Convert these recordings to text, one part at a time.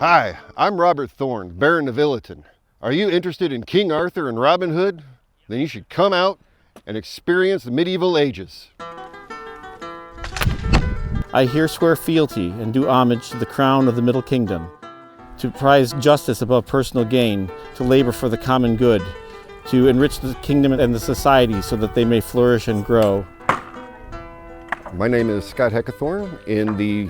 Hi, I'm Robert Thorne, Baron of Illiton. Are you interested in King Arthur and Robin Hood? Then you should come out and experience the medieval ages. I here swear fealty and do homage to the crown of the Middle Kingdom, to prize justice above personal gain, to labor for the common good, to enrich the kingdom and the society so that they may flourish and grow. My name is Scott Heckathorn. In the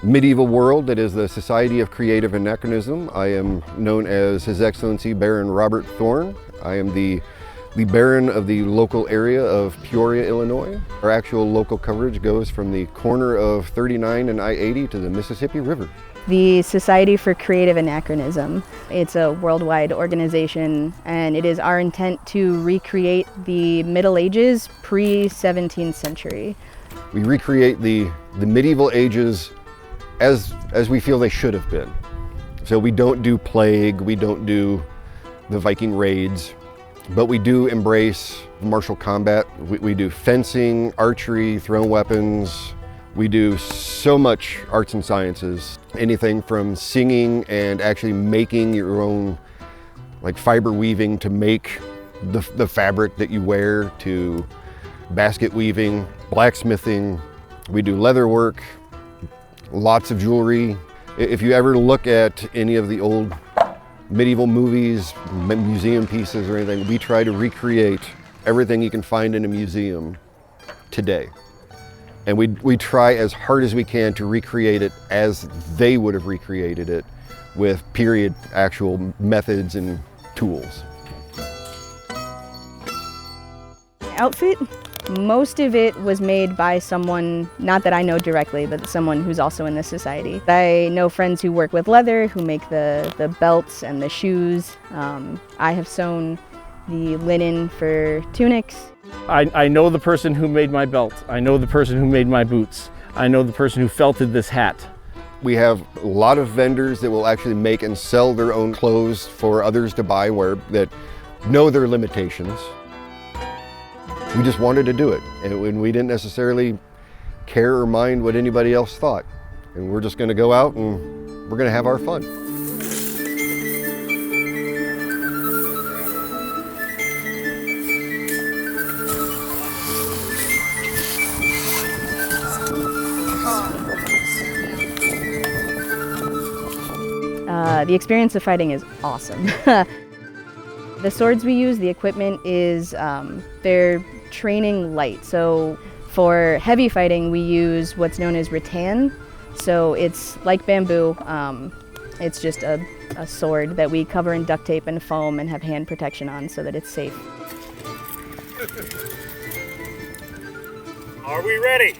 medieval world that is the Society of Creative Anachronism, I am known as His Excellency Baron Robert Thorne. I am the Baron of the local area of Peoria, Illinois. Our actual local coverage goes from the corner of 39 and I-80 to the Mississippi River. The Society for Creative Anachronism. It's a worldwide organization, and it is our intent to recreate the Middle Ages pre-17th century. We recreate the medieval ages as we feel they should have been. So we don't do plague, we don't do the Viking raids, but we do embrace martial combat. We do fencing, archery, thrown weapons. We do so much arts and sciences. Anything from singing and actually making your own, like fiber weaving to make the fabric that you wear, to basket weaving, blacksmithing. We do leather work, lots of jewelry. If you ever look at any of the old medieval movies, museum pieces or anything, we try to recreate everything you can find in a museum today. And we try as hard as we can to recreate it as they would have recreated it, with period actual methods and tools. Outfit? Most of it was made by someone, not that I know directly, but someone who's also in the society. I know friends who work with leather, who make the belts and the shoes. I have sewn the linen for tunics. I know the person who made my belt. I know the person who made my boots. I know the person who felted this hat. We have a lot of vendors that will actually make and sell their own clothes for others to buy, that know their limitations. We just wanted to do it, and we didn't necessarily care or mind what anybody else thought. And we're just going to go out and we're going to have our fun. The experience of fighting is awesome. The swords we use, the equipment is, they're training light. So for heavy fighting, we use what's known as rattan. So it's like bamboo. It's just a sword that we cover in duct tape and foam and have hand protection on so that it's safe. Are we ready?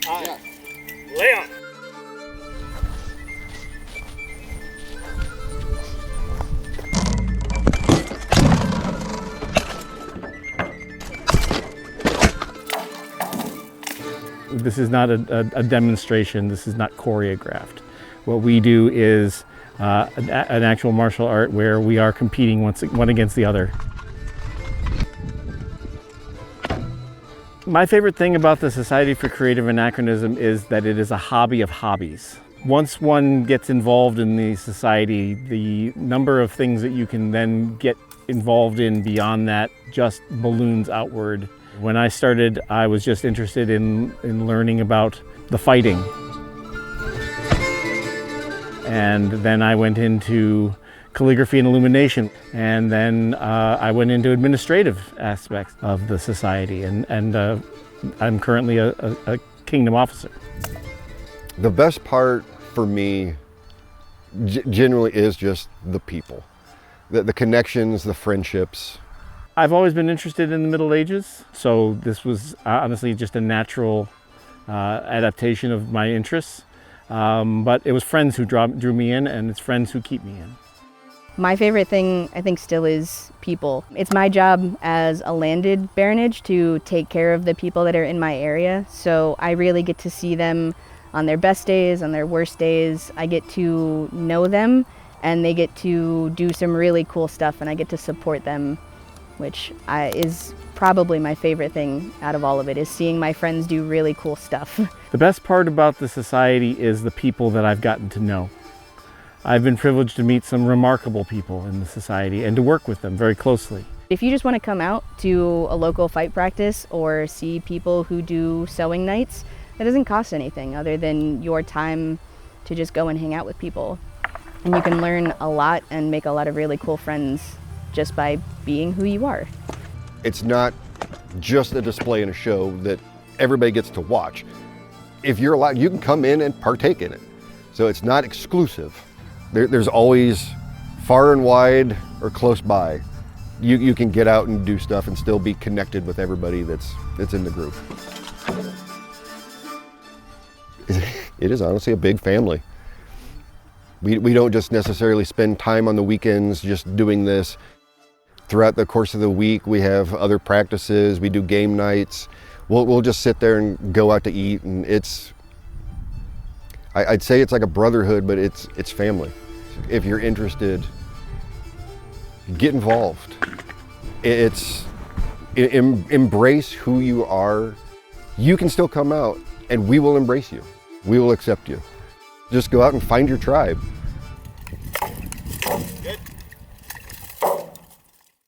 Yeah. Lay on. This is not a demonstration, this is not choreographed. What we do is an actual martial art where we are competing one against the other. My favorite thing about the Society for Creative Anachronism is that it is a hobby of hobbies. Once one gets involved in the society, the number of things that you can then get involved in beyond that just balloons outward. When I started, I was just interested in learning about the fighting. And then I went into calligraphy and illumination. And then I went into administrative aspects of the society. And I'm currently a kingdom officer. The best part for me generally is just the people. The connections, the friendships. I've always been interested in the Middle Ages, so this was honestly just a natural adaptation of my interests. But it was friends who drew me in, and it's friends who keep me in. My favorite thing, I think, still is people. It's my job as a landed baronage to take care of the people that are in my area, so I really get to see them on their best days, on their worst days. I get to know them, and they get to do some really cool stuff, and I get to support them, which is probably my favorite thing out of all of it, is seeing my friends do really cool stuff. The best part about the society is the people that I've gotten to know. I've been privileged to meet some remarkable people in the society and to work with them very closely. If you just want to come out to a local fight practice or see people who do sewing nights, that doesn't cost anything other than your time to just go and hang out with people. And you can learn a lot and make a lot of really cool friends just by being who you are. It's not just a display and a show that everybody gets to watch. If you're allowed, you can come in and partake in it. So it's not exclusive. There's always far and wide or close by. You can get out and do stuff and still be connected with everybody that's in the group. It is honestly a big family. We don't just necessarily spend time on the weekends just doing this. Throughout the course of the week, we have other practices, we do game nights. We'll just sit there and go out to eat, and I'd say it's like a brotherhood, but it's family. If you're interested, get involved. Embrace who you are. You can still come out and we will embrace you. We will accept you. Just go out and find your tribe.